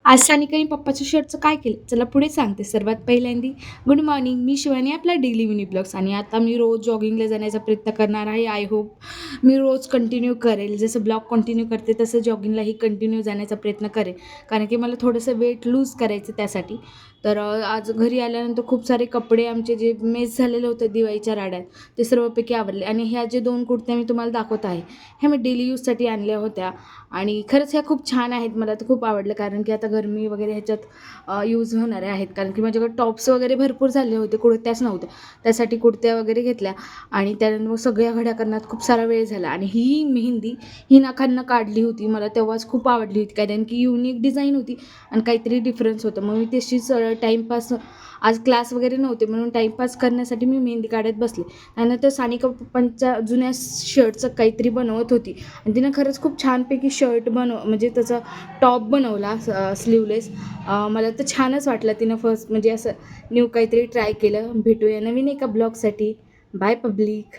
आज सानिकाने पप्पाच्या शर्टचं काय केलं? चला पुढे सांगते. सर्वात पहिल्यांदी गुड मॉर्निंग. मी शिवानी आपला डेली मिनी ब्लॉग्स आणि आता मी रोज जॉगिंगला जाण्याचा प्रयत्न करणार आहे. आय होप मी रोज कंटिन्यू करेल. जसं ब्लॉग कंटिन्यू करते तसं जॉगिंगलाही कंटिन्यू जाण्याचा प्रयत्न करेल. कारण की मला थोडंसं वेट लूज करायचं त्यासाठी. तर आज घरी आल्यानंतर खूप सारे कपडे आमचे जे मेस झालेले होते दिवाळीच्या राड्यात ते सर्वपैकी आवडले आणि ह्या जे 2 कुर्त्या मी तुम्हाला दाखवत आहे, ह्या मी डेली यूजसाठी आणल्या होत्या आणि खरंच ह्या खूप छान आहेत. मला तर खूप आवडलं कारण की आता गरमी वगैरे ह्याच्यात यूज होणारे आहेत. कारण की माझ्याकडे टॉप्स वगैरे भरपूर झाले होते, कुर्त्याच नव्हत्या. त्यासाठी कुर्त्या वगैरे घेतल्या आणि त्यानंतर मग सगळ्या घड्या करण्यात खूप सारा वेळ झाला आणि ही मेहंदी ही नखांना काढली होती. मला तेव्हाच खूप आवडली होती कारण की युनिक डिझाईन होती आणि काहीतरी डिफरन्स होतं. मग मी तशीच टाईमपास आज क्लास वगैरे नव्हते म्हणून टाईमपास करण्यासाठी मी मेहंदी काढत बसले. त्यानंतर सानिका पप्पांच्या जुन्या शर्टचं काहीतरी बनवत होती आणि तिनं खरंच खूप छानपैकी शर्ट म्हणजे त्याचा टॉप बनवला स्लीवलेस. मला तर छानच वाटलं. तिनं फर्स्ट म्हणजे असं न्यू काहीतरी ट्राय केलं. भेटूया नवीन एका ब्लॉगसाठी. By public.